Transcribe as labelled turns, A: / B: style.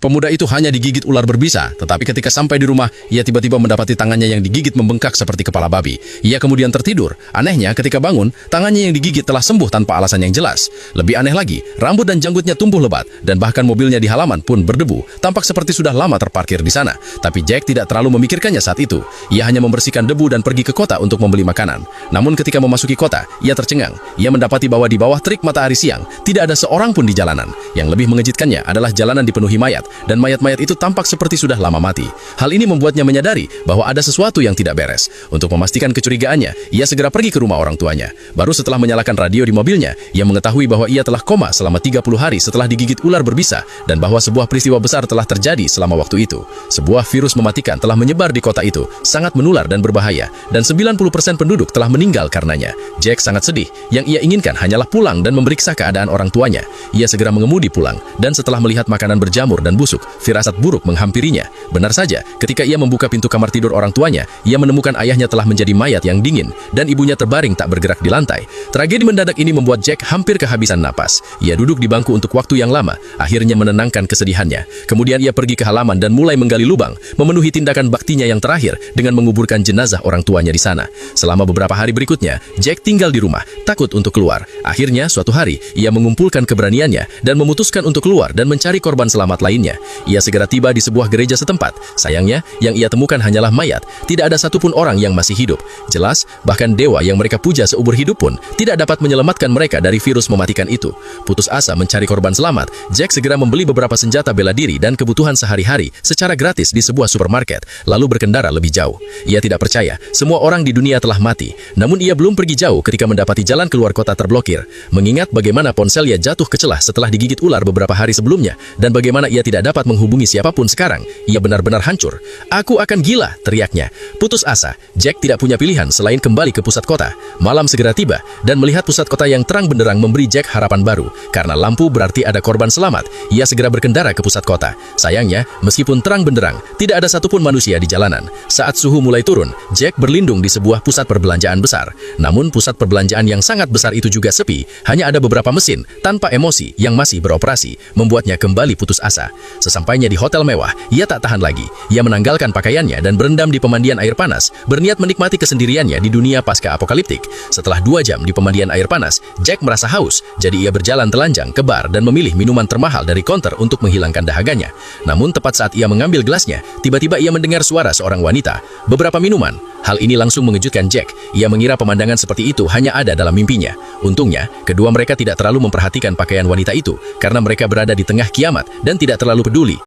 A: Pemuda itu hanya digigit ular berbisa, tetapi ketika sampai di rumah, ia tiba-tiba mendapati tangannya yang digigit membengkak seperti kepala babi. Ia kemudian tertidur. Anehnya, ketika bangun, tangannya yang digigit telah sembuh tanpa alasan yang jelas. Lebih aneh lagi, rambut dan janggutnya tumbuh lebat, dan bahkan mobilnya di halaman pun berdebu. Tampak seperti sudah lama terparkir di sana. Tapi Jack tidak terlalu memikirkannya saat itu. Ia hanya membersihkan debu dan pergi ke kota untuk membeli makanan. Namun ketika memasuki kota, ia tercengang. Ia mendapati bahwa di bawah terik matahari siang, tidak ada seorang pun di jalanan. Yang lebih mengejutkannya adalah jalanan dipenuhi mayat, dan mayat-mayat itu tampak seperti sudah lama mati. Hal ini membuatnya menyadari bahwa ada sesuatu yang tidak beres. Untuk memastikan kecurigaannya, ia segera pergi ke rumah orang tuanya. Baru setelah menyalakan radio di mobilnya, ia mengetahui bahwa ia telah koma selama 30 hari setelah digigit ular berbisa, dan bahwa sebuah peristiwa besar telah terjadi selama waktu itu. Sebuah virus mematikan telah menyebar di kota itu, sangat menular dan berbahaya, dan 90% penduduk telah meninggal karenanya. Jack sangat sedih. Yang ia inginkan hanyalah pulang dan memeriksa keadaan orang tuanya. Ia segera mengemudi pulang, dan setelah melihat makanan berjamur dan busuk, firasat buruk menghampirinya. Benar saja, ketika ia membuka pintu kamar tidur orang tuanya, ia menemukan ayahnya telah menjadi mayat yang dingin, dan ibunya terbaring tak bergerak di lantai. Tragedi mendadak ini membuat Jack hampir kehabisan napas. Ia duduk di bangku untuk waktu yang lama, akhirnya menenangkan kesedihannya. Kemudian ia pergi ke halaman dan mulai menggali lubang, memenuhi tindakan baktinya yang terakhir dengan menguburkan jenazah orang tuanya di sana. Selama beberapa hari berikutnya, Jack tinggal di rumah, takut untuk keluar. Akhirnya, suatu hari, ia mengumpulkan keberaniannya dan memutuskan untuk keluar dan mencari korban selamat lainnya. Ia segera tiba di sebuah gereja setempat. Sayangnya, yang ia temukan hanyalah mayat. Tidak ada satupun orang yang masih hidup. Jelas, bahkan dewa yang mereka puja seumur hidup pun tidak dapat menyelamatkan mereka dari virus mematikan itu. Putus asa mencari korban selamat, Jack segera membeli beberapa senjata bela diri dan kebutuhan sehari-hari secara gratis di sebuah supermarket, lalu berkendara lebih jauh. Ia tidak percaya, semua orang di dunia telah mati. Namun ia belum pergi jauh ketika mendapati jalan keluar kota terblokir. Mengingat bagaimana ponselnya jatuh ke celah setelah digigit ular beberapa hari sebelumnya, dan bagaimana ia tidak dapat menghubungi siapapun sekarang, ia benar-benar hancur. "Aku akan gila," teriaknya. Putus asa, Jack tidak punya pilihan selain kembali ke pusat kota. Malam segera tiba, dan melihat pusat kota yang terang benderang memberi Jack harapan baru. Karena lampu berarti ada korban selamat, ia segera berkendara ke pusat kota. Sayangnya, meskipun terang benderang, tidak ada satupun manusia di jalanan. Saat suhu mulai turun, Jack berlindung di sebuah pusat perbelanjaan besar. Namun pusat perbelanjaan yang sangat besar itu juga sepi, hanya ada beberapa mesin tanpa emosi yang masih beroperasi, membuatnya kembali putus asa. Sesampainya di hotel mewah, ia tak tahan lagi. Ia menanggalkan pakaiannya dan berendam di pemandian air panas, berniat menikmati kesendiriannya di dunia pasca apokaliptik. Setelah 2 jam di pemandian air panas, Jack merasa haus, jadi ia berjalan telanjang ke bar dan memilih minuman termahal dari konter untuk menghilangkan dahaganya. Namun tepat saat ia mengambil gelasnya, tiba-tiba ia mendengar suara seorang wanita. "Beberapa minuman." Hal ini langsung mengejutkan Jack. Ia mengira pemandangan seperti itu hanya ada dalam mimpinya. Untungnya, kedua mereka tidak terlalu memperhatikan pakaian wanita itu, karena mereka berada di tengah kiamat dan tidak terlalu peduli.